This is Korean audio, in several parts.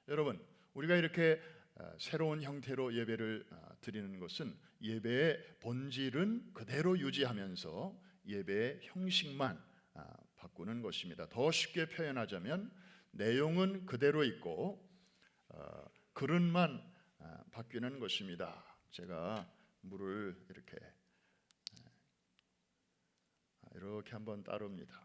여러분, 우리가 이렇게 새로운 형태로 예배를 드리는 것은 예배의 본질은 그대로 유지하면서 예배의 형식만 바꾸는 것입니다. 더 쉽게 표현하자면 내용은 그대로 있고 그릇만 바뀌는 것입니다. 제가 물을 이렇게 한번 따릅니다.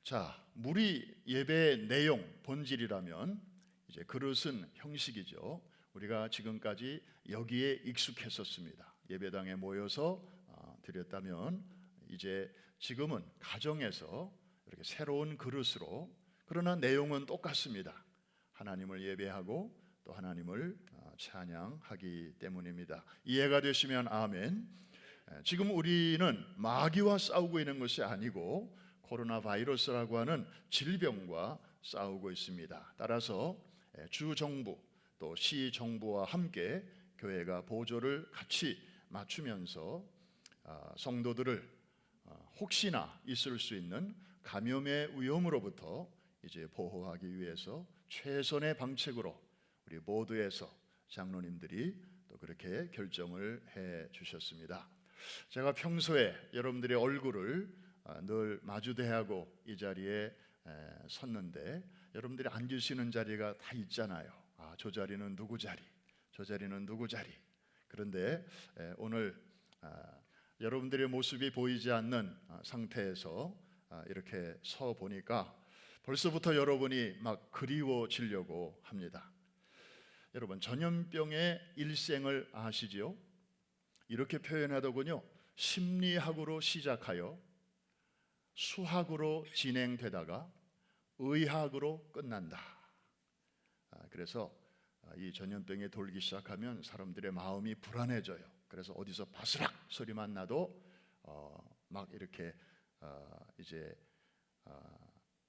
자, 물이 예배의 내용, 본질이라면 이제 그릇은 형식이죠. 우리가 지금까지 여기에 익숙했었습니다. 예배당에 모여서 드렸다면 이제 지금은 가정에서 이렇게 새로운 그릇으로, 그러나 내용은 똑같습니다. 하나님을 예배하고 또 하나님을 찬양하기 때문입니다. 이해가 되시면 아멘. 지금 우리는 마귀와 싸우고 있는 것이 아니고 코로나 바이러스라고 하는 질병과 싸우고 있습니다. 따라서 주 정부 또 시 정부와 함께 교회가 보조를 같이 맞추면서 성도들을 혹시나 있을 수 있는 감염의 위험으로부터 이제 보호하기 위해서 최선의 방책으로 우리 모두에서 장로님들이 또 그렇게 결정을 해 주셨습니다. 제가 평소에 여러분들의 얼굴을 늘 마주대하고 이 자리에 섰는데 여러분들이 앉으시는 자리가 다 있잖아요. 저 자리는 누구 자리, 저 자리는 누구 자리. 그런데 오늘 여러분들의 모습이 보이지 않는 상태에서 이렇게 서 보니까 벌써부터 여러분이 막 그리워지려고 합니다. 여러분, 전염병의 일생을 아시지요? 이렇게 표현하더군요. 심리학으로 시작하여 수학으로 진행되다가 의학으로 끝난다. 그래서 이 전염병이 돌기 시작하면 사람들의 마음이 불안해져요. 그래서 어디서 바스락 소리만 나도 막 이렇게 이제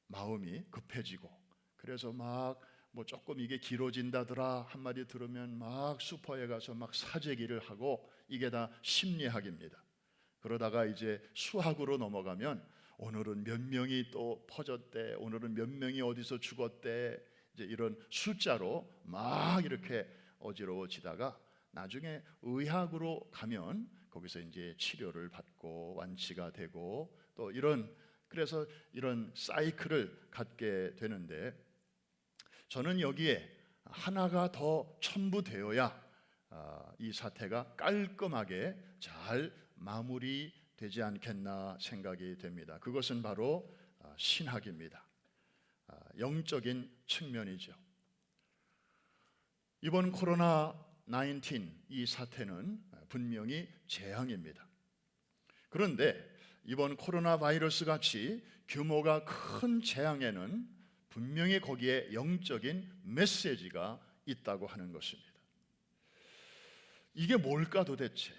마음이 급해지고, 그래서 막 뭐 조금 이게 길어진다더라 한마디 들으면 막 슈퍼에 가서 막 사재기를 하고, 이게 다 심리학입니다. 그러다가 이제 수학으로 넘어가면 오늘은 몇 명이 또 퍼졌대, 오늘은 몇 명이 어디서 죽었대, 이제 이런 숫자로 막 이렇게 어지러워지다가 나중에 의학으로 가면 거기서 이제 치료를 받고 완치가 되고 또 이런, 그래서 이런 사이클을 갖게 되는데, 저는 여기에 하나가 더 첨부되어야 이 사태가 깔끔하게 잘 마무리되지 않겠나 생각이 됩니다. 그것은 바로 신학입니다. 영적인 측면이죠. 이번 코로나19 이 사태는 분명히 재앙입니다. 그런데 이번 코로나 바이러스 같이 규모가 큰 재앙에는 분명히 거기에 영적인 메시지가 있다고 하는 것입니다. 이게 뭘까 도대체?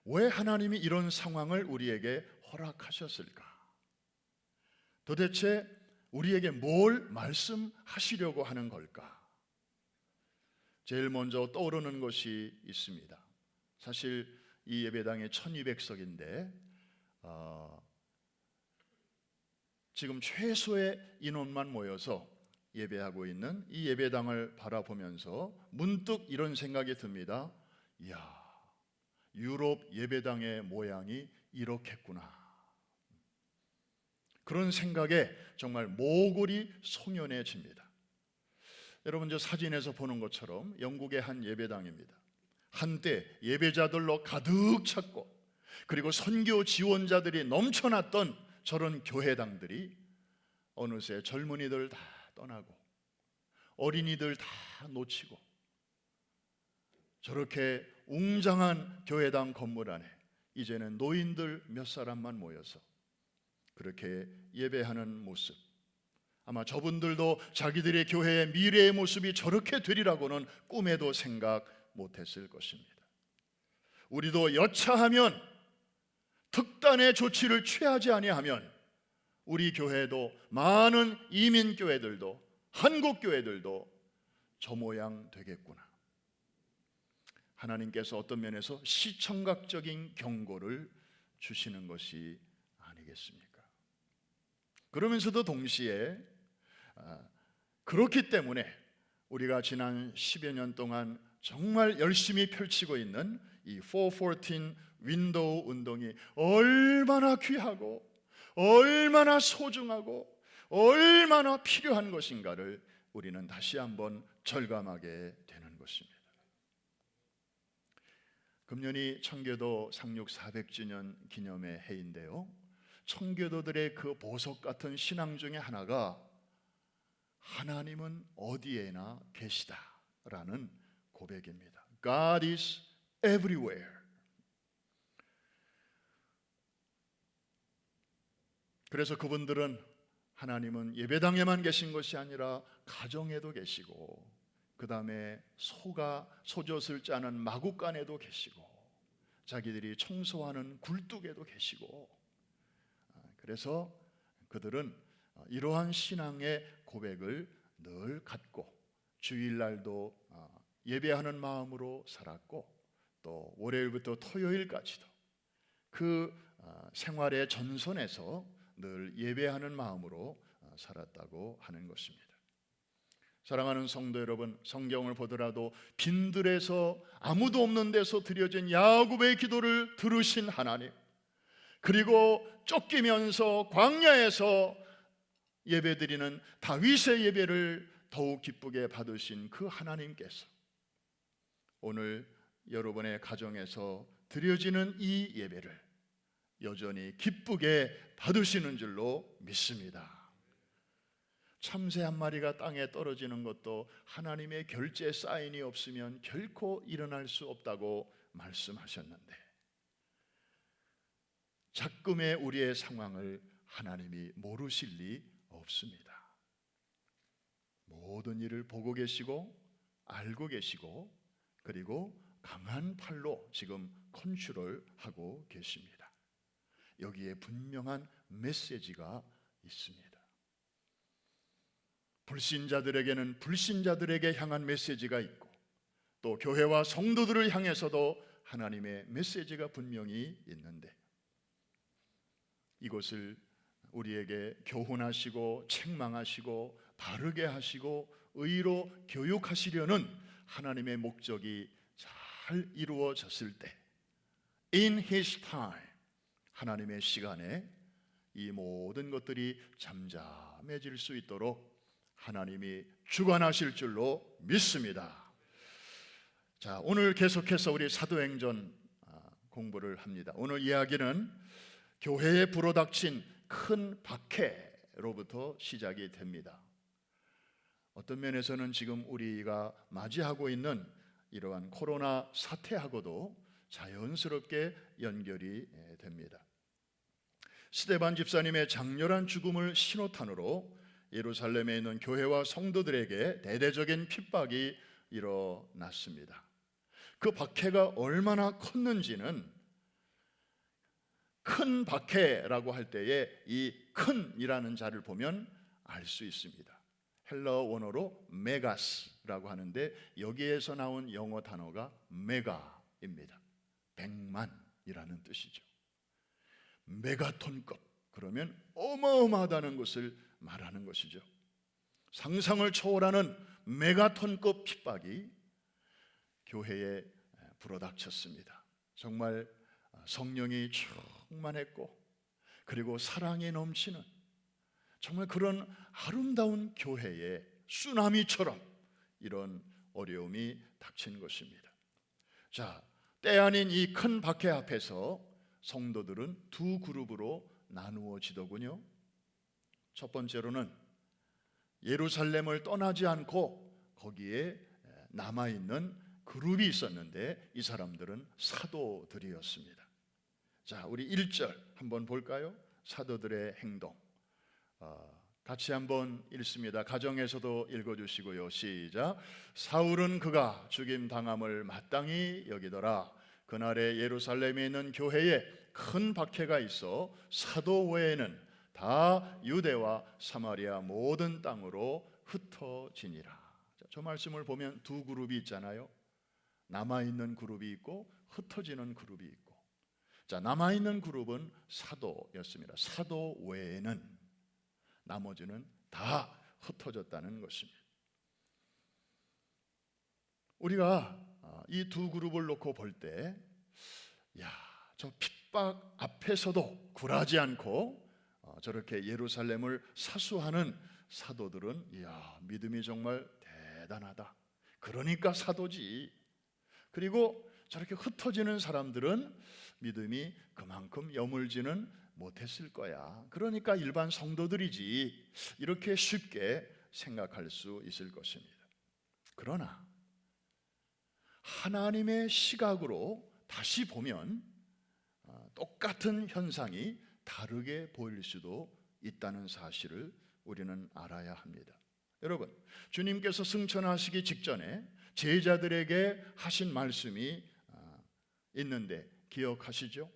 왜 하나님이 이런 상황을 우리에게 허락하셨을까? 도대체 우리에게 뭘 말씀하시려고 하는 걸까? 제일 먼저 떠오르는 것이 있습니다. 사실 이 예배당에 1200석인데 지금 최소의 인원만 모여서 예배하고 있는 이 예배당을 바라보면서 문득 이런 생각이 듭니다. 이야, 유럽 예배당의 모양이 이렇겠구나. 그런 생각에 정말 모골이 송연해집니다. 여러분, 저 사진에서 보는 것처럼 영국의 한 예배당입니다. 한때 예배자들로 가득 찼고 그리고 선교 지원자들이 넘쳐났던 저런 교회당들이 어느새 젊은이들 다 떠나고 어린이들 다 놓치고 저렇게 웅장한 교회당 건물 안에 이제는 노인들 몇 사람만 모여서 그렇게 예배하는 모습, 아마 저분들도 자기들의 교회의 미래의 모습이 저렇게 되리라고는 꿈에도 생각 못했을 것입니다. 우리도 여차하면 특단의 조치를 취하지 아니하면 우리 교회도, 많은 이민교회들도, 한국교회들도 저 모양 되겠구나. 하나님께서 어떤 면에서 시청각적인 경고를 주시는 것이 아니겠습니까? 그러면서도 동시에 그렇기 때문에 우리가 지난 10여 년 동안 정말 열심히 펼치고 있는 이 414 윈도우 운동이 얼마나 귀하고 얼마나 소중하고 얼마나 필요한 것인가를 우리는 다시 한번 절감하게 되는 것입니다. 금년이 청교도 상륙 400주년 기념의 해인데요, 청교도들의 그 보석 같은 신앙 중에 하나가 하나님은 어디에나 계시다라는 고백입니다. God is everywhere. 그래서 그분들은 하나님은 예배당에만 계신 것이 아니라 가정에도 계시고, 그 다음에 소젖을 짜는 마구간에도 계시고, 자기들이 청소하는 굴뚝에도 계시고, 그래서 그들은 이러한 신앙의 고백을 늘 갖고 주일날도 예배하는 마음으로 살았고, 또 월요일부터 토요일까지도 그 생활의 전선에서 늘 예배하는 마음으로 살았다고 하는 것입니다. 사랑하는 성도 여러분, 성경을 보더라도 빈들에서 아무도 없는 데서 드려진 야곱의 기도를 들으신 하나님, 그리고 쫓기면서 광야에서 예배드리는 다윗의 예배를 더욱 기쁘게 받으신 그 하나님께서 오늘 여러분의 가정에서 드려지는 이 예배를 여전히 기쁘게 받으시는 줄로 믿습니다. 참새 한 마리가 땅에 떨어지는 것도 하나님의 결제 사인이 없으면 결코 일어날 수 없다고 말씀하셨는데, 작금의 우리의 상황을 하나님이 모르실 리 없습니다. 모든 일을 보고 계시고 알고 계시고, 그리고 강한 팔로 지금 컨트롤하고 계십니다. 여기에 분명한 메시지가 있습니다. 불신자들에게는 불신자들에게 향한 메시지가 있고, 또 교회와 성도들을 향해서도 하나님의 메시지가 분명히 있는데, 이것을 우리에게 교훈하시고 책망하시고 바르게 하시고 의로 교육하시려는 하나님의 목적이 잘 이루어졌을 때, In His time, 하나님의 시간에 이 모든 것들이 잠잠해질 수 있도록 하나님이 주관하실 줄로 믿습니다. 자, 오늘 계속해서 우리 사도행전 공부를 합니다. 오늘 이야기는 교회에 불어닥친 큰 박해로부터 시작이 됩니다. 어떤 면에서는 지금 우리가 맞이하고 있는 이러한 코로나 사태하고도 자연스럽게 연결이 됩니다. 스데반 집사님의 장렬한 죽음을 신호탄으로 예루살렘에 있는 교회와 성도들에게 대대적인 핍박이 일어났습니다. 그 박해가 얼마나 컸는지는 큰 박해라고 할 때에 이 큰이라는 자를 보면 알 수 있습니다. 헬라어 원어로 메가스라고 하는데, 여기에서 나온 영어 단어가 메가입니다. 100만이라는 뜻이죠. 메가톤급, 그러면 어마어마하다는 것을 말하는 것이죠. 상상을 초월하는 메가톤급 핍박이 교회에 불어닥쳤습니다. 정말 성령이 충만했고, 그리고 사랑이 넘치는 정말 그런 아름다운 교회의 쓰나미처럼 이런 어려움이 닥친 것입니다. 자, 때 아닌 이 큰 박해 앞에서 성도들은 두 그룹으로 나누어지더군요. 첫 번째로는 예루살렘을 떠나지 않고 거기에 남아있는 그룹이 있었는데, 이 사람들은 사도들이었습니다. 자, 우리 1절 한번 볼까요? 사도들의 행동. 같이 한번 읽습니다. 가정에서도 읽어주시고요. 시작. 사울은 그가 죽임 당함을 마땅히 여기더라. 그날에 예루살렘에 있는 교회에 큰 박해가 있어 사도 외에는 다 유대와 사마리아 모든 땅으로 흩어지니라. 저 말씀을 보면 두 그룹이 있잖아요. 남아있는 그룹이 있고 흩어지는 그룹이 있고, 자, 남아있는 그룹은 사도였습니다. 사도 외에는 나머지는 다 흩어졌다는 것입니다. 우리가 이 두 그룹을 놓고 볼 때, 저 핍박 앞에서도 굴하지 않고 저렇게 예루살렘을 사수하는 사도들은 믿음이 정말 대단하다. 그러니까 사도지. 그리고 저렇게 흩어지는 사람들은 믿음이 그만큼 여물지는 못했을 거야. 그러니까 일반 성도들이지. 이렇게 쉽게 생각할 수 있을 것입니다. 그러나 하나님의 시각으로 다시 보면 똑같은 현상이 다르게 보일 수도 있다는 사실을 우리는 알아야 합니다. 여러분, 주님께서 승천하시기 직전에 제자들에게 하신 말씀이 있는데 기억하시죠?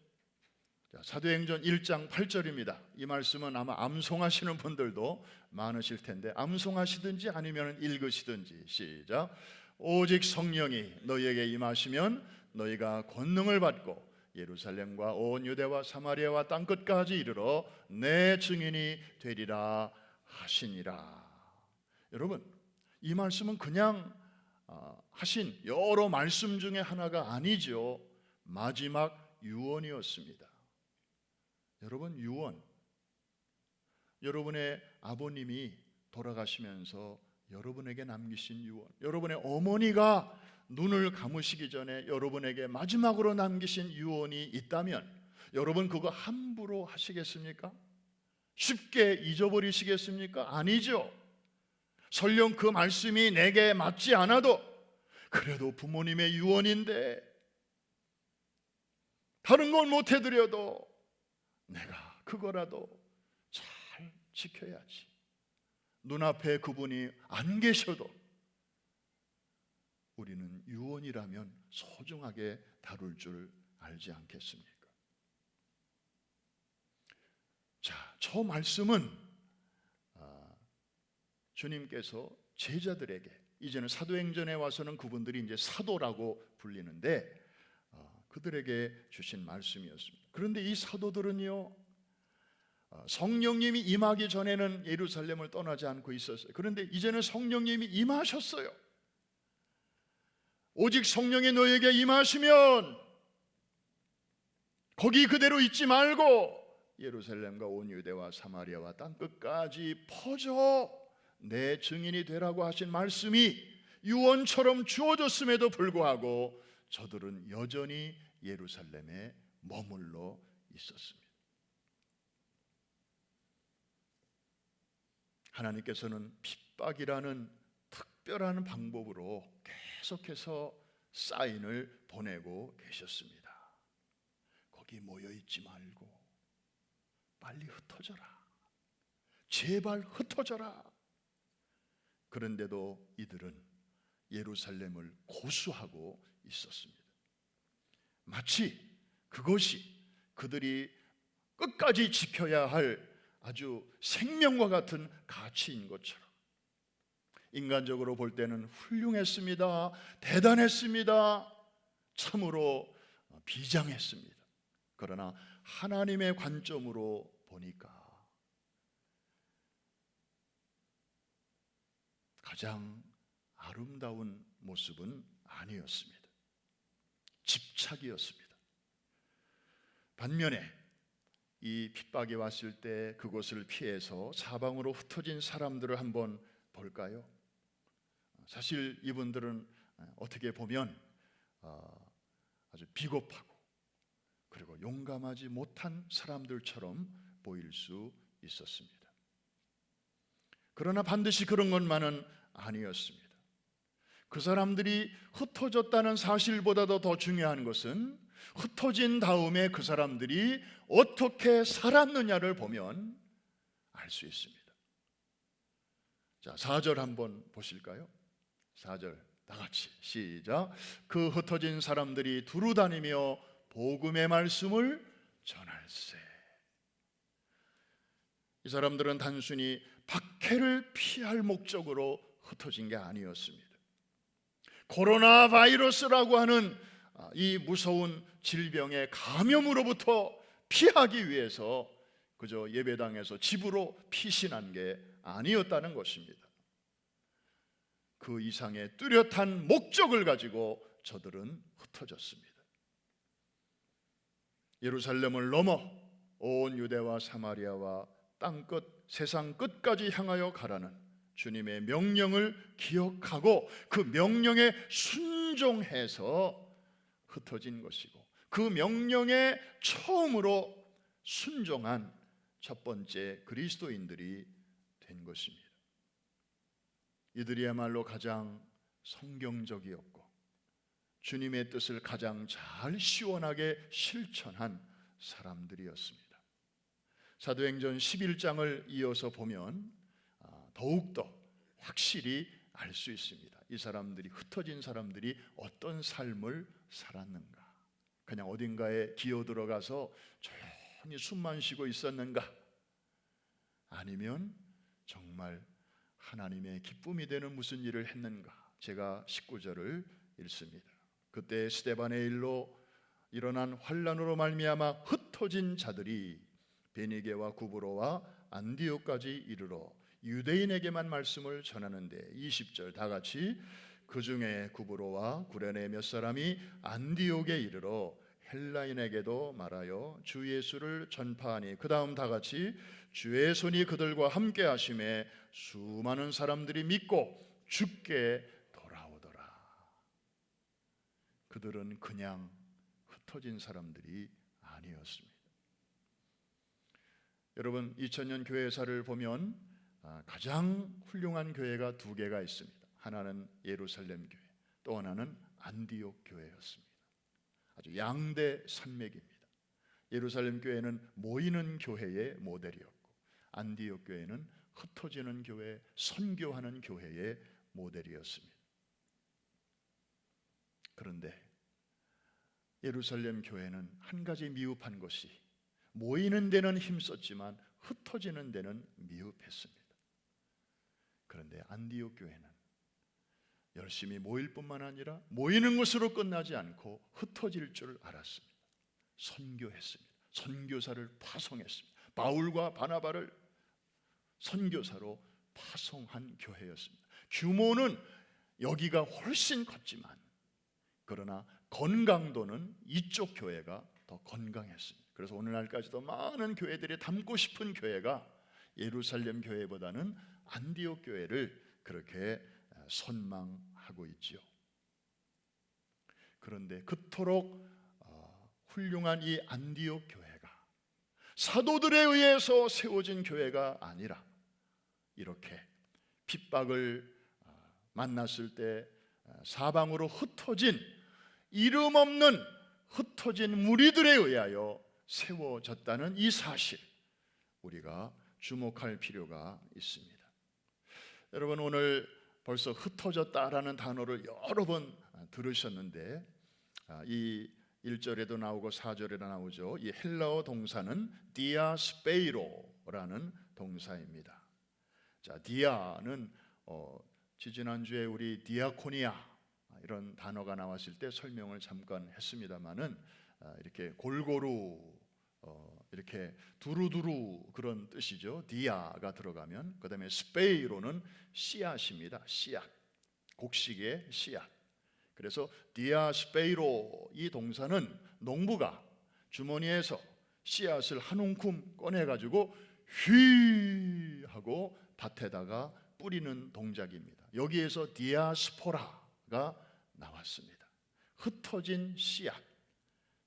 사도행전 1장 8절입니다. 이 말씀은 아마 암송하시는 분들도 많으실 텐데 암송하시든지 아니면 읽으시든지. 시작. 오직 성령이 너희에게 임하시면 너희가 권능을 받고 예루살렘과 온 유대와 사마리아와 땅끝까지 이르러 내 증인이 되리라 하시니라. 여러분, 이 말씀은 그냥 하신 여러 말씀 중에 하나가 아니죠. 마지막 유언이었습니다. 여러분, 유언, 여러분의 아버님이 돌아가시면서 여러분에게 남기신 유언, 여러분의 어머니가 눈을 감으시기 전에 여러분에게 마지막으로 남기신 유언이 있다면 여러분 그거 함부로 하시겠습니까? 쉽게 잊어버리시겠습니까? 아니죠. 설령 그 말씀이 내게 맞지 않아도 그래도 부모님의 유언인데 다른 건 못해드려도 내가 그거라도 잘 지켜야지. 눈앞에 그분이 안 계셔도 우리는 유언이라면 소중하게 다룰 줄 알지 않겠습니까? 자, 저 말씀은 주님께서 제자들에게, 이제는 사도행전에 와서는 그분들이 이제 사도라고 불리는데 그들에게 주신 말씀이었습니다. 그런데 이 사도들은요, 성령님이 임하기 전에는 예루살렘을 떠나지 않고 있었어요. 그런데 이제는 성령님이 임하셨어요. 오직 성령이 너에게 임하시면 거기 그대로 있지 말고 예루살렘과 온 유대와 사마리아와 땅끝까지 퍼져 내 증인이 되라고 하신 말씀이 유언처럼 주어졌음에도 불구하고 저들은 여전히 예루살렘에 머물러 있었습니다. 하나님께서는 핍박이라는 특별한 방법으로 계속해서 사인을 보내고 계셨습니다. 거기 모여있지 말고 빨리 흩어져라. 제발 흩어져라. 그런데도 이들은 예루살렘을 고수하고 있었습니다. 마치 그것이 그들이 끝까지 지켜야 할 아주 생명과 같은 가치인 것처럼, 인간적으로 볼 때는 훌륭했습니다. 대단했습니다. 참으로 비장했습니다. 그러나 하나님의 관점으로 보니까 가장 아름다운 모습은 아니었습니다. 집착이었습니다. 반면에 이 핍박이 왔을 때 그곳을 피해서 사방으로 흩어진 사람들을 한번 볼까요? 사실 이분들은 어떻게 보면 아주 비겁하고 그리고 용감하지 못한 사람들처럼 보일 수 있었습니다. 그러나 반드시 그런 것만은 아니었습니다. 그 사람들이 흩어졌다는 사실보다도 더 중요한 것은 흩어진 다음에 그 사람들이 어떻게 살았느냐를 보면 알 수 있습니다. 자, 4절 한번 보실까요? 4절 다 같이 시작. 그 흩어진 사람들이 두루 다니며 복음의 말씀을 전할세. 이 사람들은 단순히 박해를 피할 목적으로 흩어진 게 아니었습니다. 코로나 바이러스라고 하는 이 무서운 질병의 감염으로부터 피하기 위해서 그저 예배당에서 집으로 피신한 게 아니었다는 것입니다. 그 이상의 뚜렷한 목적을 가지고 저들은 흩어졌습니다. 예루살렘을 넘어 온 유대와 사마리아와 땅끝 세상 끝까지 향하여 가라는 주님의 명령을 기억하고 그 명령에 순종해서 흩어진 것이고, 그 명령에 처음으로 순종한 첫 번째 그리스도인들이 된 것입니다. 이들이야말로 가장 성경적이었고 주님의 뜻을 가장 잘 시원하게 실천한 사람들이었습니다. 사도행전 11장을 이어서 보면 더욱더 확실히 알 수 있습니다. 이 사람들이, 흩어진 사람들이 어떤 삶을 살았는가? 그냥 어딘가에 기어 들어가서 조용히 숨만 쉬고 있었는가? 아니면 정말 하나님의 기쁨이 되는 무슨 일을 했는가? 제가 19절을 읽습니다. 그때 스데반의 일로 일어난 환란으로 말미암아 흩어진 자들이 베니게와 구브로와 안디옥까지 이르러 유대인에게만 말씀을 전하는데, 20절 다 같이, 그 중에 구브로와 구레네 몇 사람이 안디옥에 이르러 헬라인에게도 말하여 주 예수를 전파하니, 그 다음 다 같이, 주의 손이 그들과 함께 하심에 수많은 사람들이 믿고 주께 돌아오더라. 그들은 그냥 흩어진 사람들이 아니었습니다. 여러분, 2000년 교회사를 보면 가장 훌륭한 교회가 두 개가 있습니다. 하나는 예루살렘 교회, 또 하나는 안디옥 교회였습니다. 아주 양대 산맥입니다. 예루살렘 교회는 모이는 교회의 모델이었고, 안디옥 교회는 흩어지는 교회, 선교하는 교회의 모델이었습니다. 그런데 예루살렘 교회는 한 가지 미흡한 것이, 모이는 데는 힘썼지만 흩어지는 데는 미흡했습니다. 그런데 안디옥 교회는 열심히 모일 뿐만 아니라 모이는 것으로 끝나지 않고 흩어질 줄 알았습니다. 선교했습니다. 선교사를 파송했습니다. 바울과 바나바를 선교사로 파송한 교회였습니다. 규모는 여기가 훨씬 컸지만, 그러나 건강도는 이쪽 교회가 더 건강했습니다. 그래서 오늘날까지도 많은 교회들이 닮고 싶은 교회가 예루살렘 교회보다는 안디옥 교회를 그렇게 선망하고 있지요. 그런데 그토록 훌륭한 이 안디옥 교회가 사도들에 의해서 세워진 교회가 아니라, 이렇게 핍박을 만났을 때 사방으로 흩어진, 이름 없는 흩어진 무리들에 의하여 세워졌다는 이 사실, 우리가 주목할 필요가 있습니다. 여러분, 오늘 벌써 흩어졌다라는 단어를 여러 번 들으셨는데, 이 1절에도 나오고 4절에도 나오죠. 이 헬라어 동사는 디아스페이로라는 동사입니다. 자, 디아는 지지난주에 우리 디아코니아 이런 단어가 나왔을 때 설명을 잠깐 했습니다마는, 이렇게 골고루 이렇게 두루두루 그런 뜻이죠. 디아가 들어가면. 그 다음에 스페이로는 씨앗입니다. 씨앗, 곡식의 씨앗. 그래서 디아스페이로, 이 동사는 농부가 주머니에서 씨앗을 한 움큼 꺼내가지고 휘 하고 밭에다가 뿌리는 동작입니다. 여기에서 디아스포라가 나왔습니다. 흩어진 씨앗.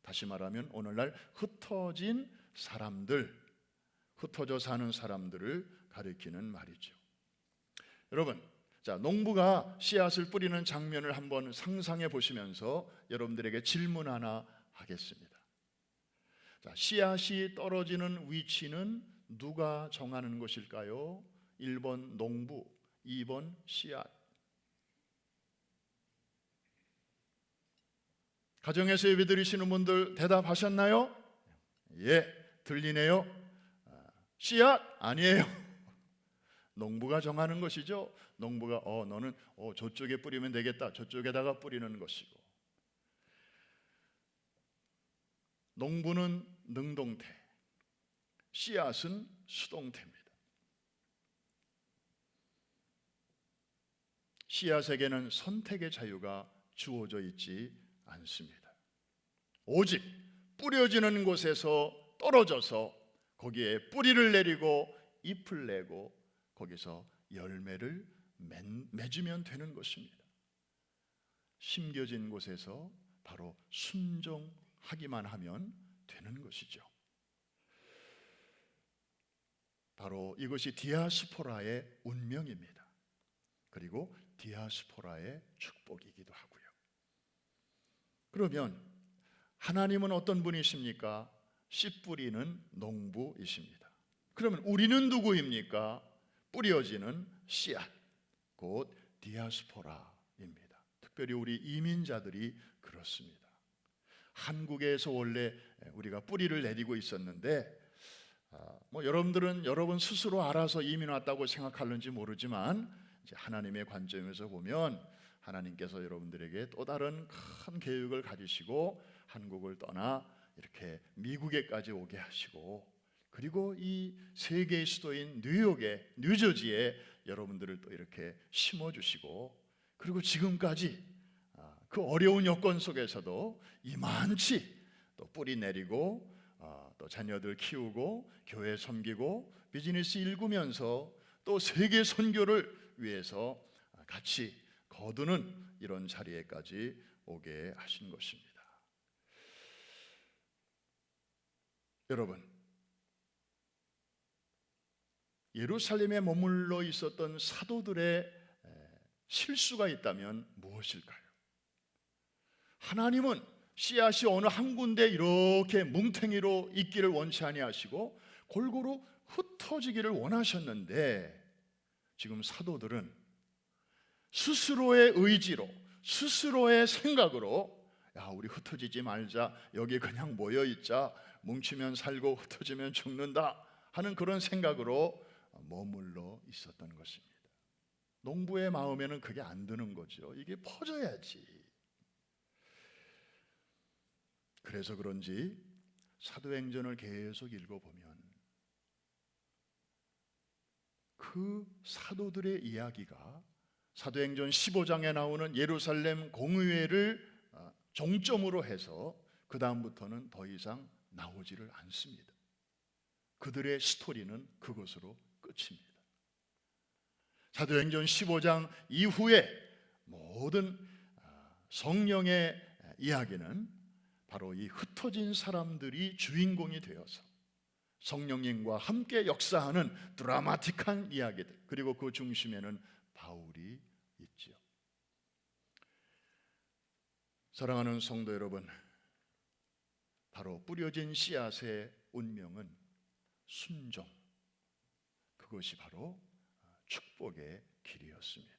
다시 말하면 오늘날 흩어진 사람들, 흩어져 사는 사람들을 가리키는 말이죠. 여러분, 자, 농부가 씨앗을 뿌리는 장면을 한번 상상해 보시면서 여러분들에게 질문 하나 하겠습니다. 자, 씨앗이 떨어지는 위치는 누가 정하는 것일까요? 1번 농부, 2번 씨앗. 가정에서 예배 드리시는 분들 대답하셨나요? 예, 들리네요. 씨앗 아니에요. 농부가 정하는 것이죠. 농부가 너는 저쪽에 뿌리면 되겠다, 저쪽에다가 뿌리는 것이고, 농부는 능동태, 씨앗은 수동태입니다. 씨앗에게는 선택의 자유가 주어져 있지 않습니다. 오직 뿌려지는 곳에서 떨어져서 거기에 뿌리를 내리고 잎을 내고 거기서 열매를 맺으면 되는 것입니다. 심겨진 곳에서 바로 순종하기만 하면 되는 것이죠. 바로 이것이 디아스포라의 운명입니다. 그리고 디아스포라의 축복이기도 하고요. 그러면 하나님은 어떤 분이십니까? 씨 뿌리는 농부이십니다. 그러면 우리는 누구입니까? 뿌려지는 씨앗, 곧 디아스포라입니다. 특별히 우리 이민자들이 그렇습니다. 한국에서 원래 우리가 뿌리를 내리고 있었는데 여러분들은 여러분 스스로 알아서 이민 왔다고 생각하는지 모르지만 이제 하나님의 관점에서 보면 하나님께서 여러분들에게 또 다른 큰 계획을 가지시고 한국을 떠나 이렇게 미국에까지 오게 하시고 그리고 이 세계의 수도인 뉴욕에 뉴저지에 여러분들을 또 이렇게 심어주시고 그리고 지금까지 그 어려운 여건 속에서도 이만치 또 뿌리 내리고 또 자녀들 키우고 교회 섬기고 비즈니스 일구면서 또 세계 선교를 위해서 같이 거두는 이런 자리에까지 오게 하신 것입니다. 여러분, 예루살렘에 머물러 있었던 사도들의 실수가 있다면 무엇일까요? 하나님은 씨앗이 어느 한 군데 이렇게 뭉탱이로 있기를 원치 아니하시고 골고루 흩어지기를 원하셨는데 지금 사도들은 스스로의 의지로 스스로의 생각으로 야 우리 흩어지지 말자 여기 그냥 모여있자 뭉치면 살고 흩어지면 죽는다 하는 그런 생각으로 머물러 있었던 것입니다. 농부의 마음에는 그게 안 드는 거죠. 이게 퍼져야지. 그래서 그런지 사도행전을 계속 읽어보면 그 사도들의 이야기가 사도행전 15장에 나오는 예루살렘 공의회를 종점으로 해서 그 다음부터는 더 이상 나오지를 않습니다. 그들의 스토리는 그것으로 끝입니다. 사도행전 15장 이후에 모든 성령의 이야기는 바로 이 흩어진 사람들이 주인공이 되어서 성령님과 함께 역사하는 드라마틱한 이야기들 그리고 그 중심에는 바울이 있지요. 사랑하는 성도 여러분, 바로 뿌려진 씨앗의 운명은 순종, 그것이 바로 축복의 길이었습니다.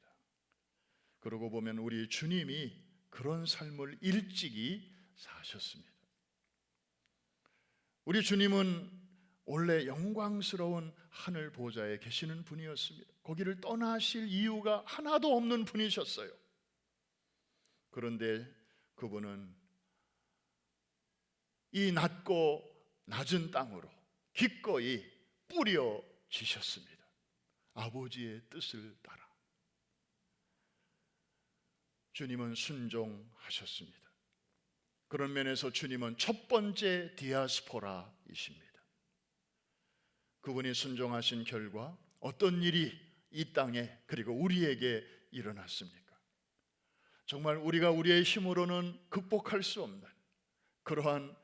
그러고 보면 우리 주님이 그런 삶을 일찍이 사셨습니다. 우리 주님은 원래 영광스러운 하늘 보좌에 계시는 분이었습니다. 거기를 떠나실 이유가 하나도 없는 분이셨어요. 그런데 그분은 이 낮고 낮은 땅으로 기꺼이 뿌려지셨습니다. 아버지의 뜻을 따라 주님은 순종하셨습니다. 그런 면에서 주님은 첫 번째 디아스포라이십니다. 그분이 순종하신 결과 어떤 일이 이 땅에 그리고 우리에게 일어났습니까? 정말 우리가 우리의 힘으로는 극복할 수 없는 그러한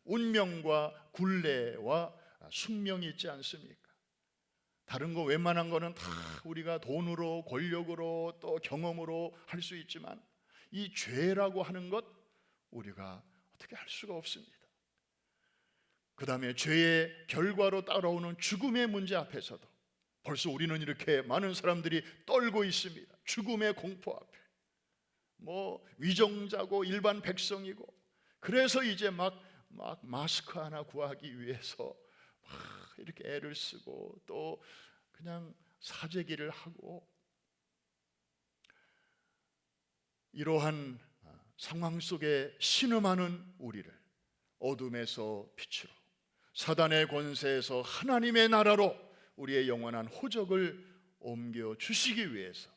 운명과 굴레와 숙명이 있지 않습니까? 다른 거 웬만한 거는 다 우리가 돈으로 권력으로 또 경험으로 할 수 있지만 이 죄라고 하는 것 우리가 어떻게 할 수가 없습니다. 그 다음에 죄의 결과로 따라오는 죽음의 문제 앞에서도 벌써 우리는 이렇게 많은 사람들이 떨고 있습니다. 죽음의 공포 앞에 위정자고 일반 백성이고 그래서 이제 막 마스크 하나 구하기 위해서 막 이렇게 애를 쓰고 또 그냥 사재기를 하고 이러한 상황 속에 신음하는 우리를 어둠에서 빛으로 사단의 권세에서 하나님의 나라로 우리의 영원한 호적을 옮겨 주시기 위해서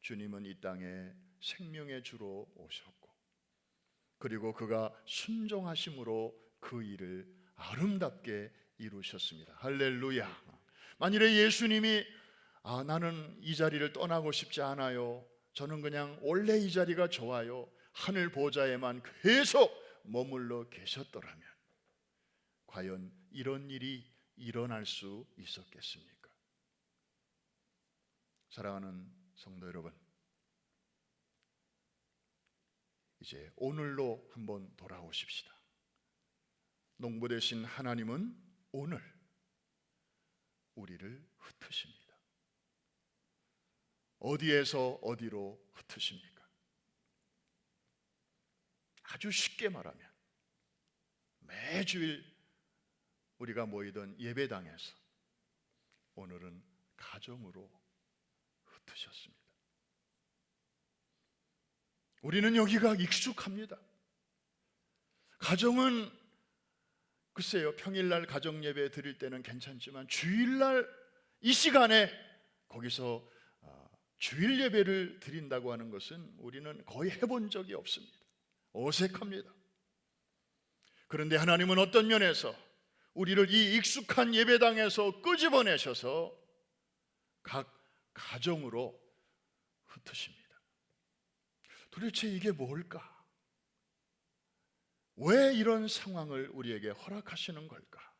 주님은 이 땅에 생명의 주로 오셨고, 그리고 그가 순종하심으로 그 일을 아름답게 이루셨습니다. 할렐루야. 만일에 예수님이 나는 이 자리를 떠나고 싶지 않아요, 저는 그냥 원래 이 자리가 좋아요, 하늘 보좌에만 계속 머물러 계셨더라면 과연 이런 일이 일어날 수 있었겠습니까? 사랑하는 성도 여러분, 이제 오늘로 한번 돌아오십시다. 농부 되신 하나님은 오늘 우리를 흩으십니다. 어디에서 어디로 흩으십니까? 아주 쉽게 말하면 매주일 우리가 모이던 예배당에서 오늘은 가정으로 흩으셨습니다. 우리는 여기가 익숙합니다. 가정은 글쎄요, 평일날 가정 예배 드릴 때는 괜찮지만 주일날 이 시간에 거기서 주일 예배를 드린다고 하는 것은 우리는 거의 해본 적이 없습니다. 어색합니다. 그런데 하나님은 어떤 면에서 우리를 이 익숙한 예배당에서 끄집어내셔서 각 가정으로 흩으십니다. 도대체 이게 뭘까? 왜 이런 상황을 우리에게 허락하시는 걸까?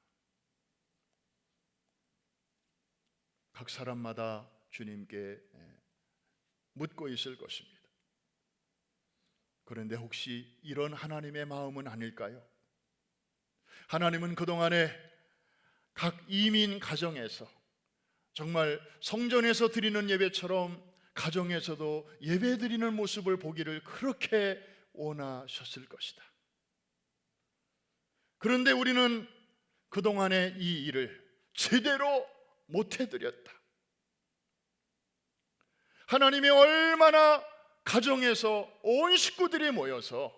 각 사람마다 주님께 묻고 있을 것입니다. 그런데 혹시 이런 하나님의 마음은 아닐까요? 하나님은 그동안에 각 이민 가정에서 정말 성전에서 드리는 예배처럼 가정에서도 예배 드리는 모습을 보기를 그렇게 원하셨을 것이다. 그런데 우리는 그동안에 이 일을 제대로 못해드렸다. 하나님이 얼마나 가정에서 온 식구들이 모여서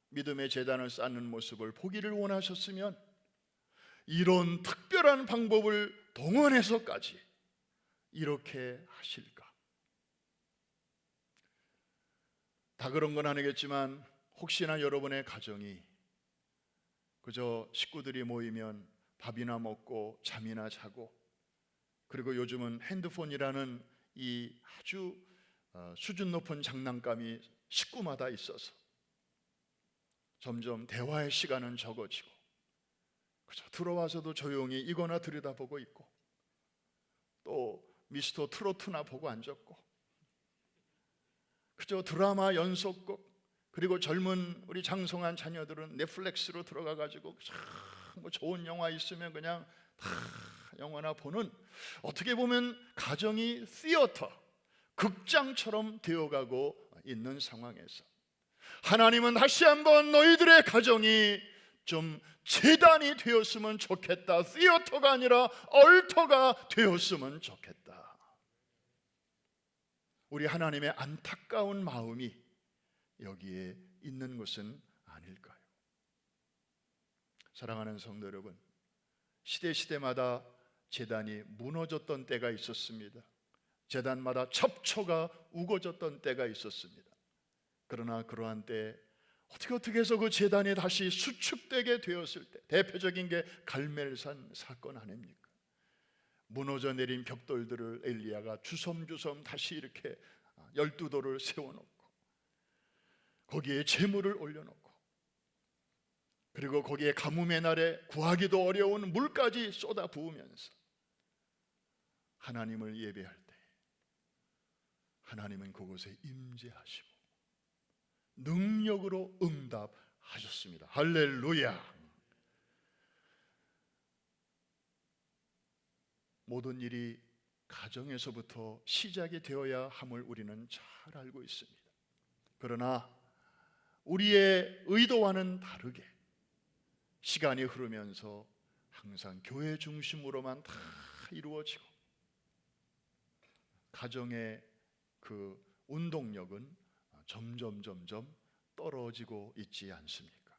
믿음의 제단을 쌓는 모습을 보기를 원하셨으면 이런 특별한 방법을 동원해서까지 이렇게 하실까? 다 그런 건 아니겠지만 혹시나 여러분의 가정이 그저 식구들이 모이면 밥이나 먹고 잠이나 자고, 그리고 요즘은 핸드폰이라는 이 아주 수준 높은 장난감이 식구마다 있어서 점점 대화의 시간은 적어지고 그저 들어와서도 조용히 이거나 들여다보고 있고 또 미스터 트로트나 보고 앉았고 그저 드라마 연속곡, 그리고 젊은 우리 장성한 자녀들은 넷플릭스로 들어가가지고 뭐 좋은 영화 있으면 그냥 다 영화나 보는, 어떻게 보면 가정이 시어터, 극장처럼 되어가고 있는 상황에서 하나님은 다시 한번 너희들의 가정이 좀 재단이 되었으면 좋겠다, 시어터가 아니라 얼터가 되었으면 좋겠다. 우리 하나님의 안타까운 마음이 여기에 있는 것은 아닐까요? 사랑하는 성도 여러분, 시대마다 제단이 무너졌던 때가 있었습니다. 제단마다 첩초가 우거졌던 때가 있었습니다. 그러나 그러한 때 어떻게 해서 그 제단이 다시 수축되게 되었을 때, 대표적인 게 갈멜산 사건 아닙니까? 무너져 내린 벽돌들을 엘리야가 주섬주섬 다시 이렇게 12돌을 세워놓고 거기에 제물을 올려놓고, 그리고 거기에 가뭄의 날에 구하기도 어려운 물까지 쏟아 부으면서 하나님을 예배할 때 하나님은 그곳에 임재하시고 능력으로 응답하셨습니다. 할렐루야. 모든 일이 가정에서부터 시작이 되어야 함을 우리는 잘 알고 있습니다. 그러나 우리의 의도와는 다르게 시간이 흐르면서 항상 교회 중심으로만 다 이루어지고 가정의 그 운동력은 점점 떨어지고 있지 않습니까?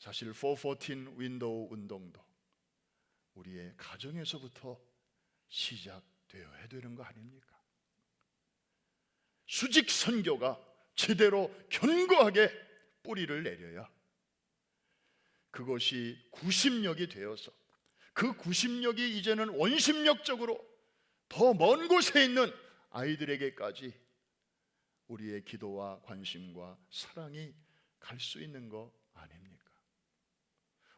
사실 414 윈도우 운동도 우리의 가정에서부터 시작되어야 되는 거 아닙니까? 수직 선교가 제대로 견고하게 뿌리를 내려야 그것이 구심력이 되어서 그 구심력이 이제는 원심력적으로 더 먼 곳에 있는 아이들에게까지 우리의 기도와 관심과 사랑이 갈 수 있는 거 아닙니까?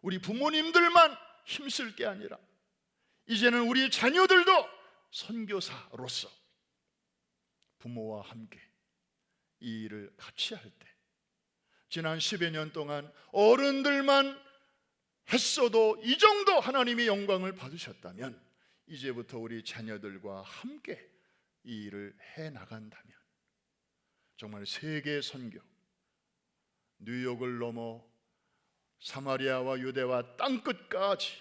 우리 부모님들만 힘쓸 게 아니라 이제는 우리 자녀들도 선교사로서 부모와 함께 이 일을 같이 할 때, 지난 10여 년 동안 어른들만 했어도 이 정도 하나님이 영광을 받으셨다면 이제부터 우리 자녀들과 함께 이 일을 해나간다면 정말 세계 선교, 뉴욕을 넘어 사마리아와 유대와 땅끝까지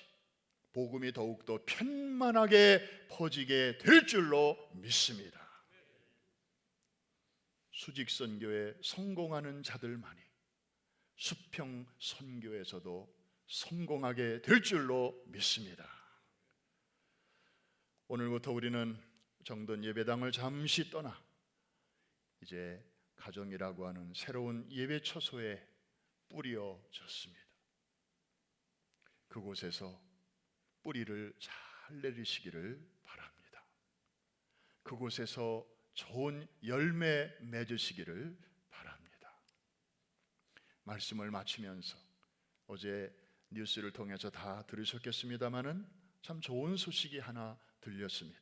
복음이 더욱더 편만하게 퍼지게 될 줄로 믿습니다. 수직 선교에 성공하는 자들만이 수평 선교에서도 성공하게 될 줄로 믿습니다. 오늘부터 우리는 정돈 예배당을 잠시 떠나 이제 가정이라고 하는 새로운 예배 처소에 뿌려졌습니다. 그곳에서 뿌리를 잘 내리시기를 바랍니다. 그곳에서 좋은 열매 맺으시기를 바랍니다. 말씀을 마치면서 어제 뉴스를 통해서 다 들으셨겠습니다마는 참 좋은 소식이 하나 들렸습니다.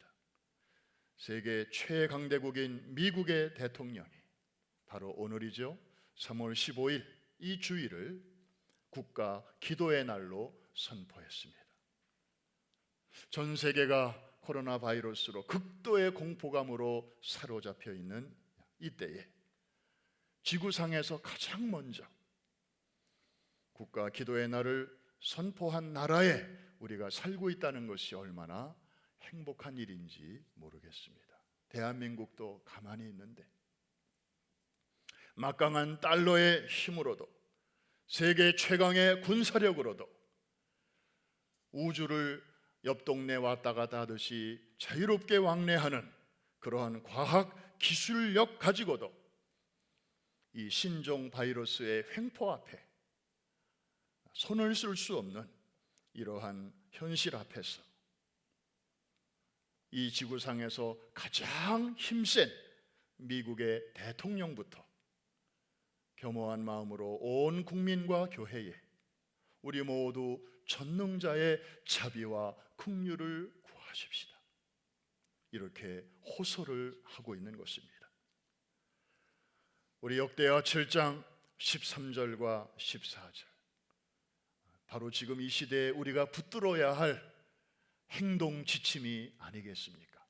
세계 최강대국인 미국의 대통령이 바로 오늘이죠, 3월 15일 이 주일을 국가 기도의 날로 선포했습니다. 전 세계가 코로나 바이러스로 극도의 공포감으로 사로잡혀 있는 이때에 지구상에서 가장 먼저 국가 기도의 날을 선포한 나라에 우리가 살고 있다는 것이 얼마나 행복한 일인지 모르겠습니다. 대한민국도 가만히 있는데 막강한 달러의 힘으로도 세계 최강의 군사력으로도 우주를 옆 동네 왔다 갔다 하듯이 자유롭게 왕래하는 그러한 과학 기술력 가지고도 이 신종 바이러스의 횡포 앞에 손을 쓸 수 없는 이러한 현실 앞에서 이 지구상에서 가장 힘센 미국의 대통령부터 겸허한 마음으로 온 국민과 교회에 우리 모두 전능자의 자비와 긍휼을 구하십시다. 이렇게 호소를 하고 있는 것입니다. 우리 역대하 7장 13절과 14절, 바로 지금 이 시대에 우리가 붙들어야 할 행동 지침이 아니겠습니까?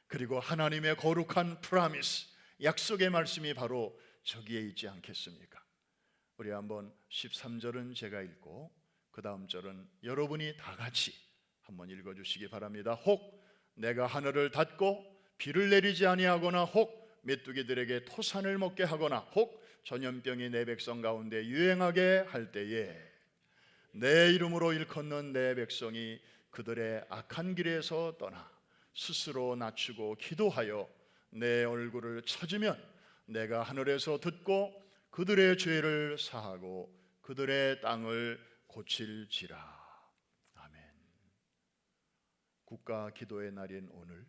그리고 하나님의 거룩한 프라미스, 약속의 말씀이 바로 저기에 있지 않겠습니까? 우리 한번 13절은 제가 읽고 그 다음 절은 여러분이 다 같이 한번 읽어주시기 바랍니다. 혹 내가 하늘을 닫고 비를 내리지 아니하거나, 혹 메뚜기들에게 토산을 먹게 하거나, 혹 전염병이 내 백성 가운데 유행하게 할 때에 내 이름으로 일컫는 내 백성이 그들의 악한 길에서 떠나 스스로 낮추고 기도하여 내 얼굴을 찾으면 내가 하늘에서 듣고 그들의 죄를 사하고 그들의 땅을 고칠지라. 아멘. 국가 기도의 날인 오늘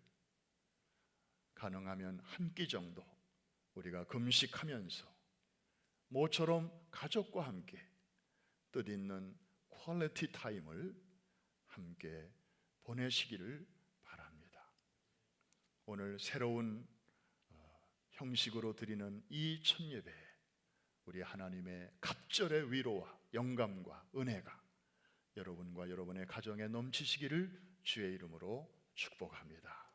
가능하면 한 끼 정도 우리가 금식하면서 모처럼 가족과 함께 뜻있는 퀄리티 타임을 함께 보내시기를 바랍니다. 오늘 새로운 형식으로 드리는 이 첫 예배, 우리 하나님의 갑절의 위로와 영감과 은혜가 여러분과 여러분의 가정에 넘치시기를 주의 이름으로 축복합니다.